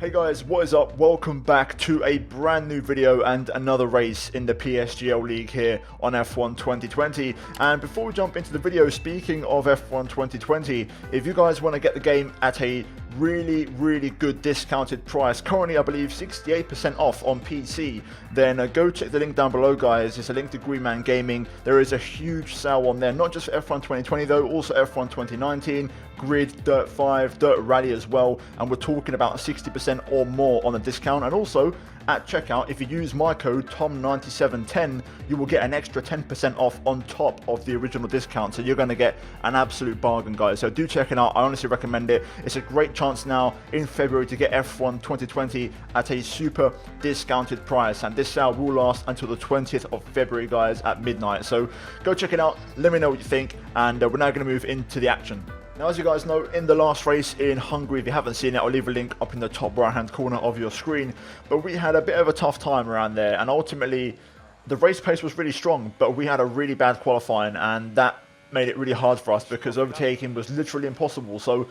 Hey guys, what is up? Welcome back to a brand new video and another race in the PSGL League here on F1 2020. And before we jump into the video, speaking of F1 2020, if you guys want to get the game at a really good discounted price, currently I believe 68% off on PC, then go check the link down below, guys. It's a link to Green Man Gaming. There is a huge sale on there, not just for F1 2020 though, also F1 2019, Grid, Dirt 5, Dirt Rally as well, and we're talking about 60% or more on the discount. And also at checkout, if you use my code TOM9710, you will get an extra 10% off on top of the original discount, so you're going to get an absolute bargain, guys. So do check it out. I honestly recommend it. It's a great chance now in February to get F1 2020 at a super discounted price, and this sale will last until the 20th of February, guys, at midnight. So go check it out, let me know what you think, and we're now going to move into the action. Now, as you guys know, in the last race in Hungary, if you haven't seen it, I'll leave a link up in the top right hand corner of your screen, but we had a bit of a tough time around there, and ultimately the race pace was really strong, but we had a really bad qualifying, and that made it really hard for us because overtaking was literally impossible. So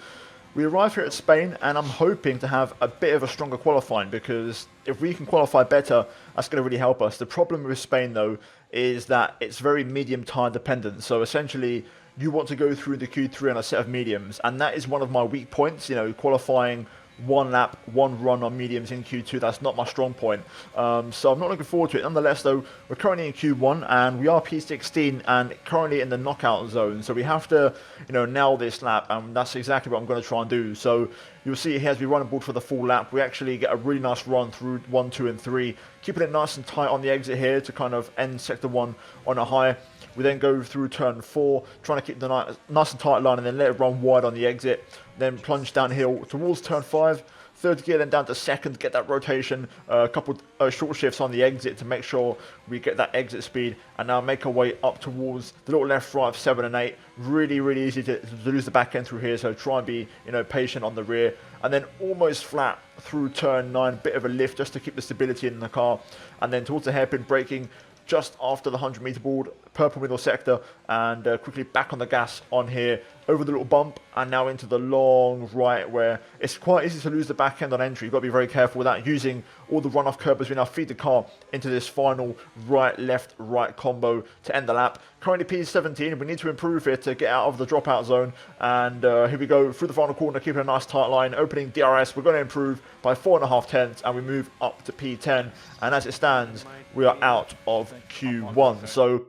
we arrived here at Spain, and I'm hoping to have a bit of a stronger qualifying, because if we can qualify better, that's going to really help us. The problem with Spain though is that it's very medium tire dependent, so essentially you want to go through the Q3 on a set of mediums, and that is one of my weak points. You know, qualifying one lap, one run on mediums in Q2, that's not my strong point. So I'm not looking forward to it. Nonetheless though, we're currently in Q1 and we are P16 and currently in the knockout zone, so we have to, you know, nail this lap, and that's exactly what I'm going to try and do. So you'll see here as we run aboard for the full lap, we actually get a really nice run through 1, 2 and 3, keeping it nice and tight on the exit here to kind of end sector 1 on a high. We then go through turn 4, trying to keep the nice and tight line, and then let it run wide on the exit. Then plunge downhill towards turn 5, third gear, then down to second, get that rotation, a couple short shifts on the exit to make sure we get that exit speed, and now make our way up towards the little left right of 7 and 8. Really easy to lose the back end through here, so try and be, you know, patient on the rear. And then almost flat through turn 9, bit of a lift just to keep the stability in the car, and then towards the hairpin, braking just after the 100-meter board, purple middle sector, and quickly back on the gas on here, over the little bump, and now into the long right, where it's quite easy to lose the back end on entry. You've got to be very careful with that, using all the runoff curb as we now feed the car into this final right, left, right combo to end the lap. Currently P17, we need to improve here to get out of the dropout zone, and here we go through the final corner, keeping a nice tight line, opening DRS. We're going to improve by 4.5 tenths, and we move up to P10, and as it stands, we are out of Q1. So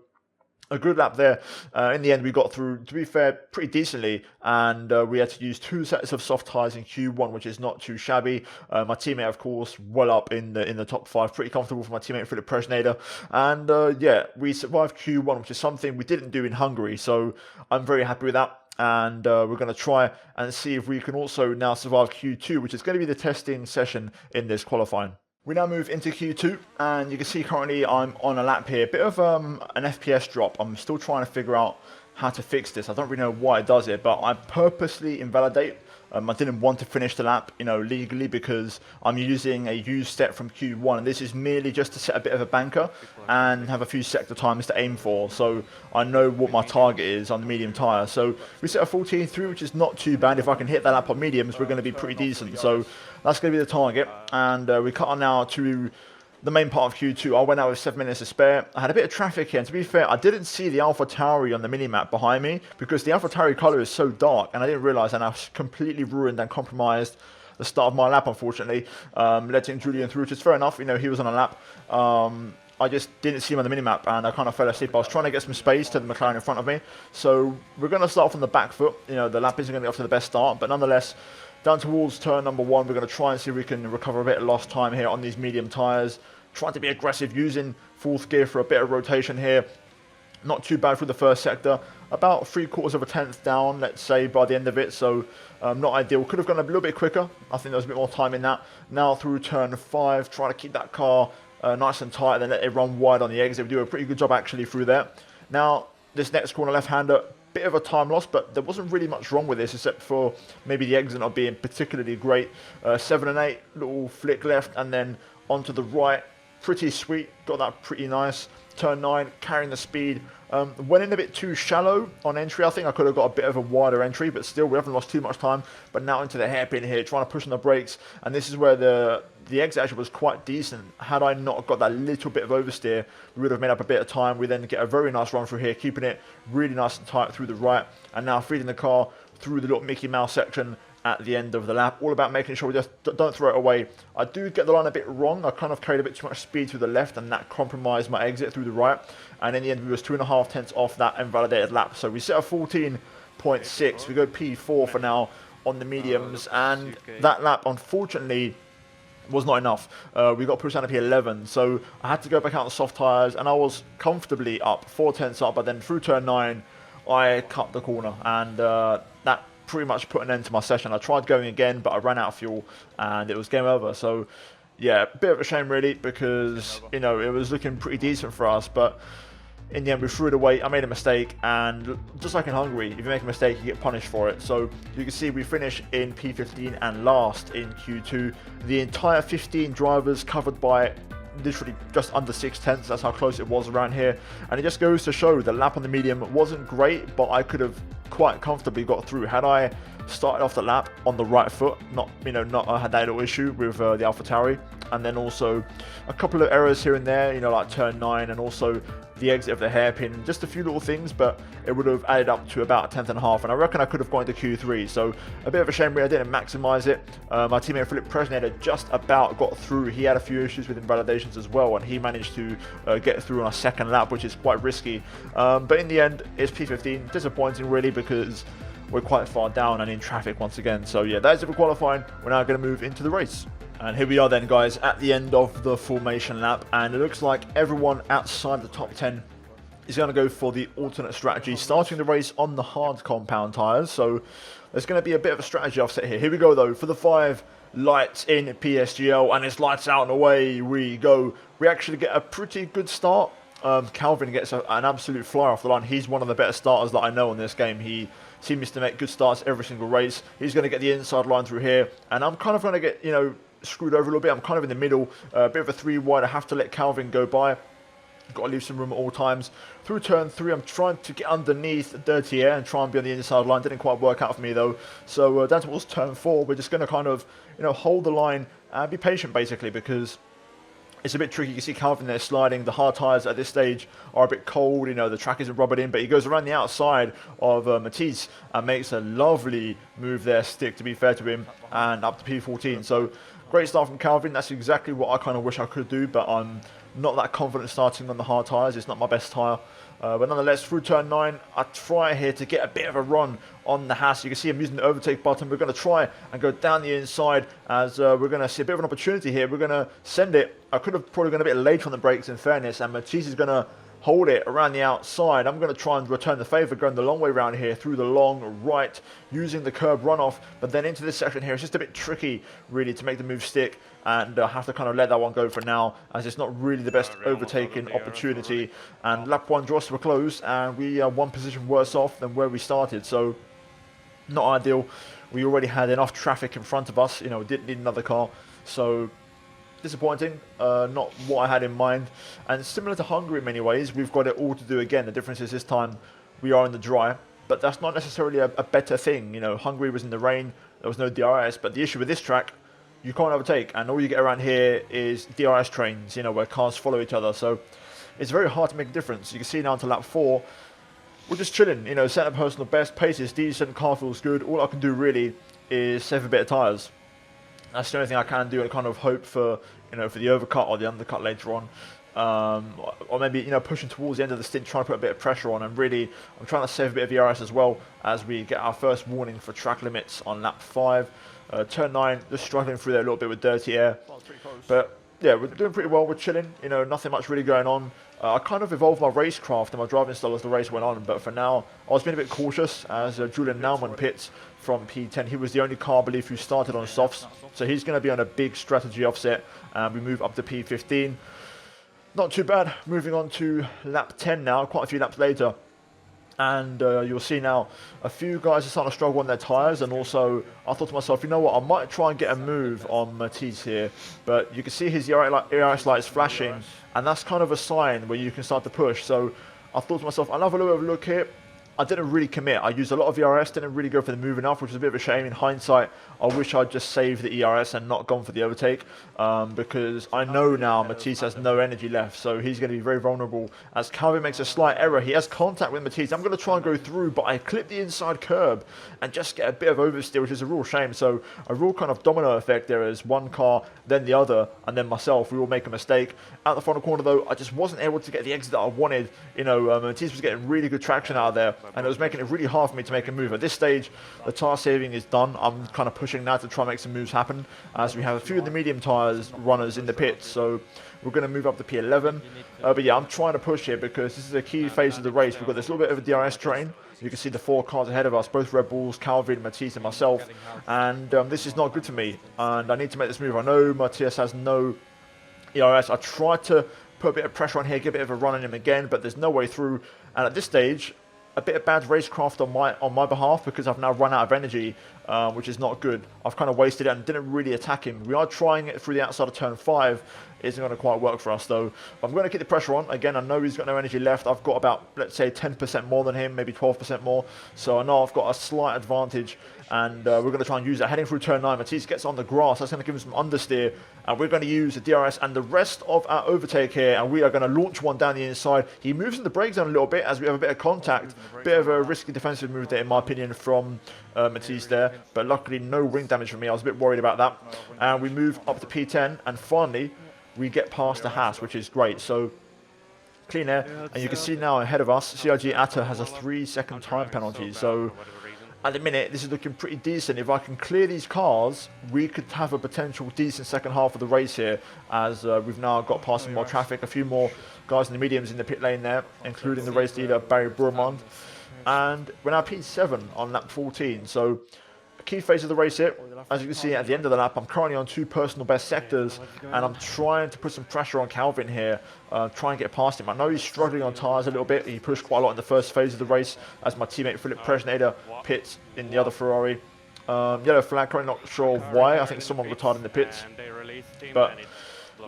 a good lap there. In the end, we got through, to be fair, pretty decently, and we had to use 2 sets of soft tyres in Q1, which is not too shabby. My teammate, of course, well up in the top 5, pretty comfortable for my teammate Philip Presnader, and yeah, we survived Q1, which is something we didn't do in Hungary, so I'm very happy with that. And we're going to try and see if we can also now survive Q2, which is going to be the testing session in this qualifying. We now move into Q2, and you can see currently I'm on a lap here. Bit of an FPS drop. I'm still trying to figure out how to fix this. I don't really know why it does it, but I purposely invalidate. I didn't want to finish the lap, you know, legally, because I'm using a used set from Q1, and this is merely just to set a bit of a banker and have a few sector times to aim for, so I know what my target is on the medium tyre. So we set a 14.3, which is not too bad. If I can hit that lap on mediums, we're going to be pretty decent, so that's going to be the target. And we cut on now to the main part of Q2. I went out with 7 minutes to spare. I had a bit of traffic here, and to be fair, I didn't see the AlphaTauri on the minimap behind me because the AlphaTauri colour is so dark, and I didn't realise, and I completely ruined and compromised the start of my lap, unfortunately, letting Julian through, which is fair enough. You know, he was on a lap. I just didn't see him on the minimap, and I kind of fell asleep. I was trying to get some space to the McLaren in front of me, so we're going to start from the back foot. You know, the lap isn't going to get off to the best start, but nonetheless, down towards turn number 1, we're going to try and see if we can recover a bit of lost time here on these medium tyres. Trying to be aggressive, using 4th gear for a bit of rotation here. Not too bad through the first sector. About 3/4 of a tenth down, let's say, by the end of it. So not ideal. Could have gone a little bit quicker. I think there was a bit more time in that. Now through turn 5, trying to keep that car nice and tight, and then let it run wide on the exit. We do a pretty good job actually through there. Now this next corner, left-hander, bit of a time loss, but there wasn't really much wrong with this except for maybe the exit not being particularly great. 7 and 8, little flick left, and then onto the right. Pretty sweet, got that pretty nice. turn 9, carrying the speed. Went in a bit too shallow on entry. I think I could have got a bit of a wider entry, but still, we haven't lost too much time. But now into the hairpin here, trying to push on the brakes, and this is where the exit actually was quite decent. Had I not got that little bit of oversteer, we would have made up a bit of time. We then get a very nice run through here, keeping it really nice and tight through the right, and now feeding the car through the little Mickey Mouse section at the end of the lap. All about making sure we just don't throw it away. I do get the line a bit wrong. I kind of carried a bit too much speed through the left, and that compromised my exit through the right. And in the end, we was 2.5 tenths off that invalidated lap. So we set a 14.6. We go P4 for now on the mediums, and that lap, unfortunately, was not enough. We got pushed down to P11, so I had to go back out on soft tyres, and I was comfortably up, 4 tenths up, but then through turn 9, I cut the corner, and that pretty much put an end to my session. I tried going again, but I ran out of fuel, and it was game over. So, yeah, a bit of a shame, really, because, you know, it was looking pretty decent for us, but in the end, we threw it away. I made a mistake, and just like in Hungary, if you make a mistake, you get punished for it. So you can see we finish in P15 and last in Q2. The entire 15 drivers covered by literally just under 6 tenths. That's how close it was around here, and it just goes to show the lap on the medium wasn't great, but I could have quite comfortably got through had I started off the lap on the right foot. Not I had that little issue with the AlphaTauri, and then also a couple of errors here and there, like turn 9 and also the exit of the hairpin, just a few little things, but it would have added up to about 1/10.5, and I reckon I could have gone into Q3, so a bit of a shame really I didn't maximise it. My teammate Philip Presnett just about got through. He had a few issues with invalidations as well, and he managed to get through on a second lap, which is quite risky, but in the end it's P15. Disappointing really, because we're quite far down and in traffic once again. So yeah, that is it for qualifying. We're now going to move into the race. And here we are then, guys, at the end of the formation lap, and it looks like everyone outside the top 10 is going to go for the alternate strategy, starting the race on the hard compound tyres. So there's going to be a bit of a strategy offset here. Here we go, though, for the 5 lights in PSGL, and it's lights out and away we go. We actually get a pretty good start. Calvin gets an absolute flyer off the line. He's one of the better starters that I know in this game. He seems to make good starts every single race. He's going to get the inside line through here, and I'm kind of going to get, screwed over a little bit. I'm kind of in the middle, a bit of a 3 wide. I have to let Calvin go by. Got to leave some room at all times. Through turn 3, I'm trying to get underneath Dirty Air and try and be on the inside line. Didn't quite work out for me though. So down towards turn 4, we're just going to kind of, hold the line and be patient basically, because it's a bit tricky. You can see Calvin there sliding. The hard tyres at this stage are a bit cold. The track isn't rubbered in, but he goes around the outside of Matisse and makes a lovely move there, stick, to be fair to him, and up to P14. So great start from Calvin. That's exactly what I kind of wish I could do, but I'm not that confident starting on the hard tyres. It's not my best tyre. But nonetheless, through turn 9, I try here to get a bit of a run on the Haas. You can see I'm using the overtake button. We're going to try and go down the inside, as we're going to see a bit of an opportunity here. We're going to send it. I could have probably gone a bit late on the brakes, in fairness, and Matisse is going to hold it around the outside. I'm going to try and return the favour, going the long way around here through the long right, using the curb runoff, but then into this section here, it's just a bit tricky really to make the move stick, and I have to kind of let that one go for now, as it's not really the best overtaking opportunity. And lap 1 draws to a close, and we are 1 position worse off than where we started, so not ideal. We already had enough traffic in front of us, we didn't need another car, so disappointing, not what I had in mind. And similar to Hungary in many ways, we've got it all to do again. The difference is this time we are in the dry, but that's not necessarily a better thing. Hungary was in the rain, there was no DRS, but the issue with this track, you can't overtake, and all you get around here is DRS trains, where cars follow each other, so it's very hard to make a difference. You can see now to lap 4, we're just chilling, set a personal best, pace is decent, car feels good. All I can do really is save a bit of tyres. That's the only thing I can do, and kind of hope for, for the overcut or the undercut later on. Or maybe, pushing towards the end of the stint, trying to put a bit of pressure on. And really, I'm trying to save a bit of ERS as well, as we get our first warning for track limits on lap 5. Turn 9, just struggling through there a little bit with Dirty Air. But yeah, we're doing pretty well. We're chilling, nothing much really going on. I kind of evolved my racecraft and my driving style as the race went on, but for now, I was being a bit cautious, as Julian Naumann pits from P10. He was the only car, I believe, who started on softs, so he's going to be on a big strategy offset, and we move up to P15. Not too bad. Moving on to lap 10 now, quite a few laps later. And you'll see now a few guys are starting to struggle on their tyres, and also I thought to myself, you know what, I might try and get a move on Matisse here, but you can see his ERS light is flashing, and that's kind of a sign where you can start to push. So I thought to myself, I'll have a little bit of a look here. I didn't really commit. I used a lot of ERS, didn't really go for the move enough, which is a bit of a shame. In hindsight, I wish I'd just saved the ERS and not gone for the overtake, because I know now Matisse has no energy left, so he's going to be very vulnerable. As Calvin makes a slight error, he has contact with Matisse. I'm going to try and go through, but I clip the inside curb and just get a bit of oversteer, which is a real shame. So a real kind of domino effect there is one car, then the other, and then myself. We all make a mistake. At the final corner, though, I just wasn't able to get the exit that I wanted. You know, Matisse was getting really good traction out of there, and it was making it really hard for me to make a move. At this stage, the tyre saving is done. I'm kind of pushing now to try and make some moves happen, as we have a few of the medium tyres runners in the pits. So we're going to move up to P11. But yeah, I'm trying to push here because this is a key phase of the race. We've got this little bit of a DRS train. You can see the 4 cars ahead of us, both Red Bulls, Calvin, Matisse and myself. And this is not good for me, and I need to make this move. I know Matisse has no ERS. I tried to put a bit of pressure on here, give a bit of a run on him again, but there's no way through. And at this stage, a bit of bad racecraft on my behalf, because I've now run out of energy, which is not good. I've kind of wasted it and didn't really attack him. We are trying it through the outside of turn 5. Isn't going to quite work for us though. But I'm going to keep the pressure on. Again, I know he's got no energy left. I've got about, let's say, 10% more than him, maybe 12% more. So I know I've got a slight advantage, and we're going to try and use that. Heading through turn 9, Matisse gets on the grass. That's going to give him some understeer, and we're going to use the DRS and the rest of our overtake here, and we are going to launch one down the inside. He moves in the brake zone a little bit as we have a bit of contact. Bit of a risky defensive move there, in my opinion, from Matisse there, but luckily no wing damage from me. I was a bit worried about that. And we move up to P10, and finally we get past the Haas, which is great. So clean air, and you can see now ahead of us, CRG Atta has a 3-second time penalty. So at the minute, this is looking pretty decent. If I can clear these cars, we could have a potential decent second half of the race here, as we've now got past some more traffic, a few more guys in the mediums in the pit lane there, including the race leader Barry Brumond. And we're now P7 on lap 14. So a key phase of the race here. As you can see at the end of the lap, I'm currently on 2 personal best sectors, and I'm trying to put some pressure on Calvin here, try and get past him. I know he's struggling on tyres a little bit. He pushed quite a lot in the first phase of the race, as my teammate Philip Presnader pits in the other Ferrari. Yellow flag, currently not sure why. I think someone retired in the pits. But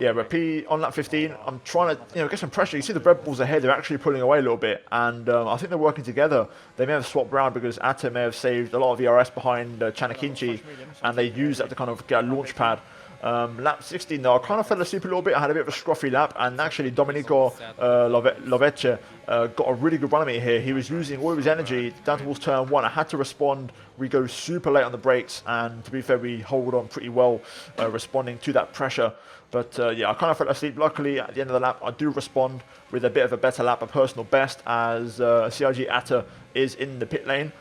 yeah, we're on lap 15. I'm trying to, get some pressure. You see the Red Bulls ahead; they're actually pulling away a little bit, and I think they're working together. They may have swapped around because Atta may have saved a lot of ERS behind Chanakinchi, and they used that to kind of get a launch pad. Lap 16 though, I kind of fell asleep a little bit. I had a bit of a scruffy lap, and actually Domenico Lovecce got a really good run at me here. He was using all of his energy down towards turn 1. I had to respond. We go super late on the brakes, and to be fair, we hold on pretty well, responding to that pressure. But yeah, I kind of fell asleep. Luckily, at the end of the lap, I do respond with a bit of a better lap, a personal best, as CRG Atta is in the pit lane.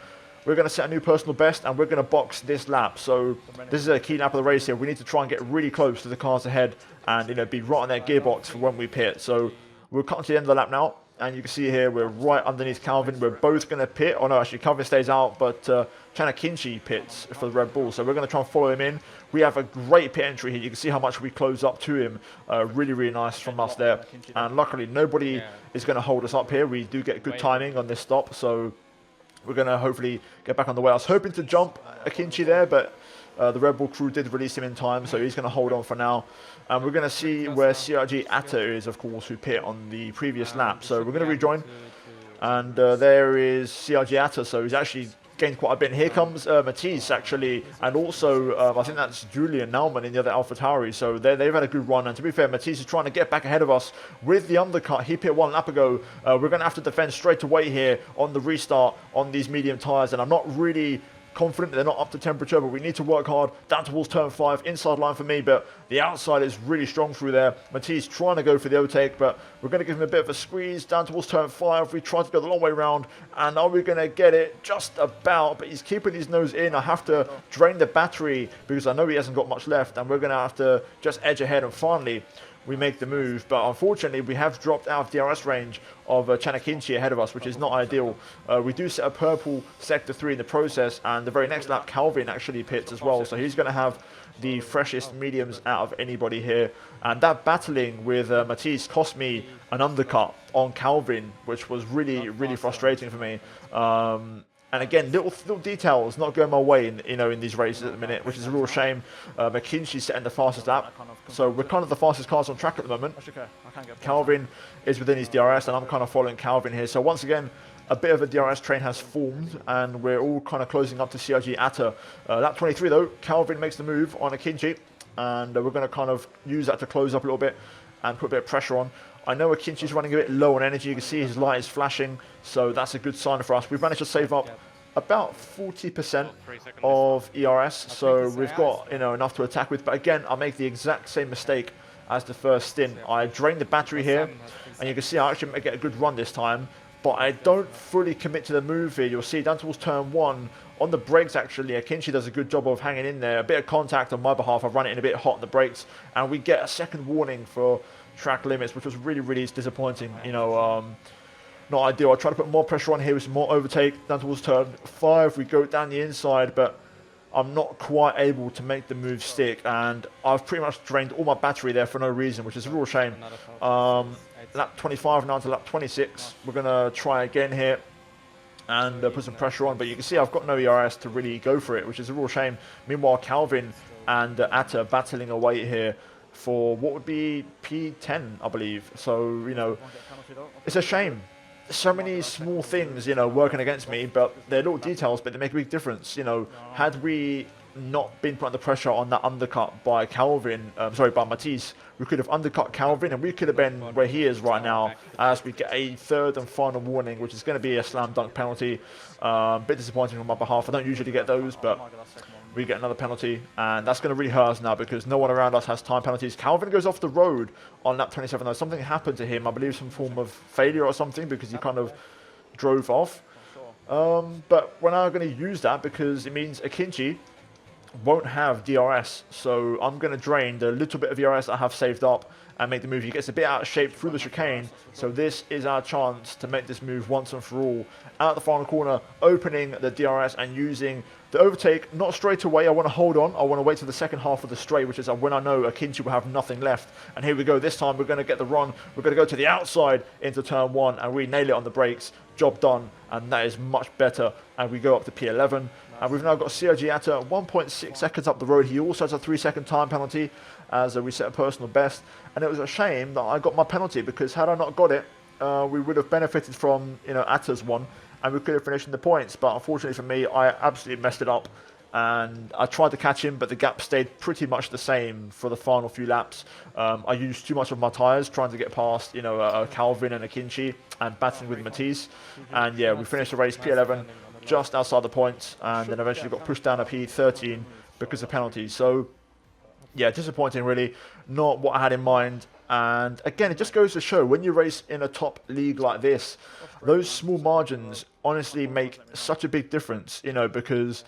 We're going to set a new personal best, and we're going to box this lap. So this is a key lap of the race here. We need to try and get really close to the cars ahead, and be right on their gearbox for when we pit. So we're cutting to the end of the lap now, and you can see here we're right underneath Calvin. We're both going to pit. Oh no, actually Calvin stays out, but Chanakinchi pits for the Red Bull. So we're going to try and follow him in. We have a great pit entry here. You can see how much we close up to him. Really, really nice from us there. And luckily, nobody is going to hold us up here. We do get good timing on this stop, so we're going to hopefully get back on the way. I was hoping to jump Akinci there, but the Red Bull crew did release him in time, so he's going to hold on for now. And we're going to see where CRG Atta is, of course, who pit on the previous lap. So we're going to rejoin, and there is CRG Atta, so he's actually gained quite a bit. And here comes Matisse, actually, and also I think that's Julian Naumann in the other AlphaTauri. So they've had a good run, and to be fair, Matisse is trying to get back ahead of us with the undercut. He pit 1 lap ago. We're going to have to defend straight away here on the restart on these medium tyres, and I'm not really confident they're not up to temperature, but we need to work hard down towards turn 5, inside line for me, but the outside is really strong through there. Matisse trying to go for the overtake, but we're going to give him a bit of a squeeze down towards turn 5. We try to go the long way round, and are we going to get it? Just about, but he's keeping his nose in. I have to drain the battery because I know he hasn't got much left, and we're going to have to just edge ahead, and finally we make the move. But unfortunately, we have dropped out of DRS range of Chanakinchi ahead of us, which is not ideal. We do set a purple sector 3 in the process, and the very next lap, Calvin actually pits as well. So he's going to have the freshest mediums out of anybody here. And that battling with Matisse cost me an undercut on Calvin, which was really, really frustrating for me. And again, little details not going my way in these races at the minute, which is a real shame. McKinsey's setting the fastest lap, so we're kind of the fastest cars on track at the moment. Calvin is within his DRS, and I'm kind of following Calvin here. So once again, a bit of a DRS train has formed, and we're all kind of closing up to CRG Atta. Lap 23 though, Calvin makes the move on Akinci, and we're going to kind of use that to close up a little bit and put a bit of pressure on. I know Akinchi's running a bit low on energy. You can see his light is flashing, so that's a good sign for us. We've managed to save up about 40% of ERS, so we've got enough to attack with. But again, I make the exact same mistake as the first stint. I drain the battery here, and you can see I actually get a good run this time, but I don't fully commit to the move here. You'll see down towards turn 1, on the brakes actually, Akinci does a good job of hanging in there. A bit of contact on my behalf. I've run it in a bit hot on the brakes, and we get a second warning for track limits, which was really, really disappointing. Not ideal. I try to put more pressure on here with some more overtake down towards turn 5. We go down the inside, but I'm not quite able to make the move stick, and I've pretty much drained all my battery there for no reason, which is a real shame. Lap 25 now to lap 26. We're going to try again here and put some pressure on, but you can see I've got no ERS to really go for it, which is a real shame. Meanwhile, Calvin and Atta battling away here for what would be P10, I believe. So, it's a shame. So many small things, working against me, but they're little details, but they make a big difference. Had we not been put under pressure on that undercut by by Matisse, we could have undercut Calvin, and we could have been where he is right now, as we get a third and final warning, which is going to be a slam dunk penalty. Bit disappointing on my behalf. I don't usually get those, but we get another penalty, and that's going to really hurt us now because no one around us has time penalties. Calvin goes off the road on lap 27 though. Something happened to him, I believe some form of failure or something, because he kind of drove off. But we're now going to use that because it means Akinci won't have DRS, so I'm going to drain the little bit of DRS I have saved up and make the move. He gets a bit out of shape through the chicane, so this is our chance to make this move once and for all. Out the final corner, opening the DRS and using the overtake, not straight away. I want to hold on. I want to wait till the second half of the straight, which is when I know Akinci will have nothing left. And here we go. This time we're going to get the run. We're going to go to the outside into turn 1, and we nail it on the brakes. Job done, and that is much better. And we go up to P11. And we've now got Sergi Atta 1.6 seconds up the road. He also has a 3-second time penalty as we set a personal best. And it was a shame that I got my penalty, because had I not got it, we would have benefited from Atta's one, and we could have finished in the points. But unfortunately for me, I absolutely messed it up. And I tried to catch him, but the gap stayed pretty much the same for the final few laps. I used too much of my tyres trying to get past, Calvin and Akinci, and battling with Matisse. And yeah, we finished the race P11, just outside the points, and then eventually got pushed down to P13 because of penalties. So yeah, disappointing really, not what I had in mind. And again, it just goes to show, when you race in a top league like this, those small margins honestly make such a big difference, because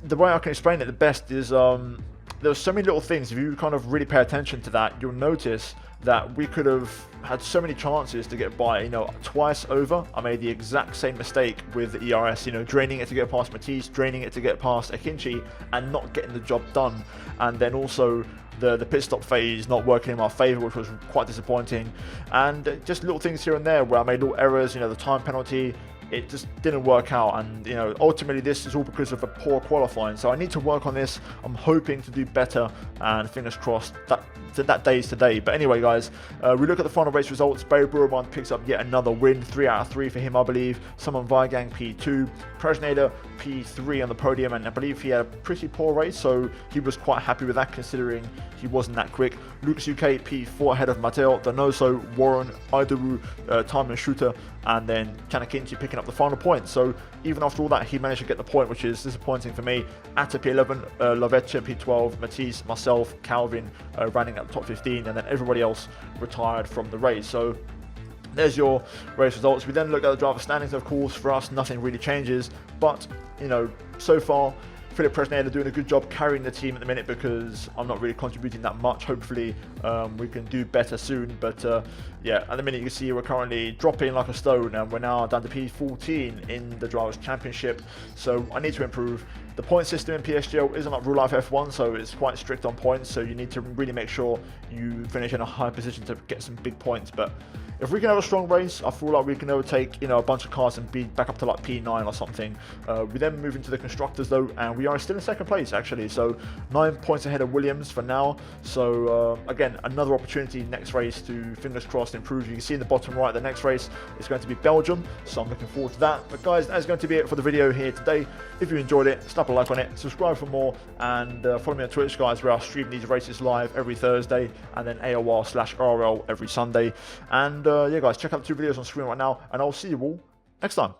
the way I can explain it the best is there's so many little things. If you kind of really pay attention to that, you'll notice that we could have had so many chances to get by. Twice over, I made the exact same mistake with the ERS, draining it to get past Matisse, draining it to get past Akinci, and not getting the job done. And then also the pit stop phase not working in my favour, which was quite disappointing. And just little things here and there where I made little errors, the time penalty, it just didn't work out. And ultimately this is all because of a poor qualifying, so I need to work on this. I'm hoping to do better, and fingers crossed that day is today. But anyway guys, we look at the final race results. Barry Burman picks up yet another win, 3 out of 3 for him, I believe. Simon Weigang P2, Prajnader P3 on the podium, and I believe he had a pretty poor race, so he was quite happy with that considering he wasn't that quick. Lucas UK P4 ahead of Matteo Donoso, Warren Idaru, Timon Shooter, and then Chanakinchi picking up the final point. So even after all that, he managed to get the point, which is disappointing for me. Atta P11, Lovecha P12, Matisse, myself, Calvin running at the top 15, and then everybody else retired from the race. So there's your race results. We then look at the driver standings. Of course, for us, nothing really changes, but so far Philip Presnel are doing a good job carrying the team at the minute because I'm not really contributing that much. Hopefully we can do better soon, but yeah, at the minute you can see we're currently dropping like a stone, and we're now down to P14 in the Drivers' Championship, so I need to improve. The point system in PSGL isn't like real life F1, so it's quite strict on points, so you need to really make sure you finish in a high position to get some big points. But if we can have a strong race, I feel like we can overtake, you know, a bunch of cars and be back up to like P9 or something. We then move into the constructors though, and we are still in second place actually, so 9 points ahead of Williams for now. So again, another opportunity next race to, fingers crossed, improve. You can see in the bottom right, the next race is going to be Belgium, so I'm looking forward to that. But guys, that's going to be it for the video here today. If you enjoyed it, slap a like on it, subscribe for more, and follow me on Twitch, guys, where I stream these races live every Thursday, and then AOR/RL every Sunday. And yeah, guys, check out the 2 videos on screen right now, and I'll see you all next time.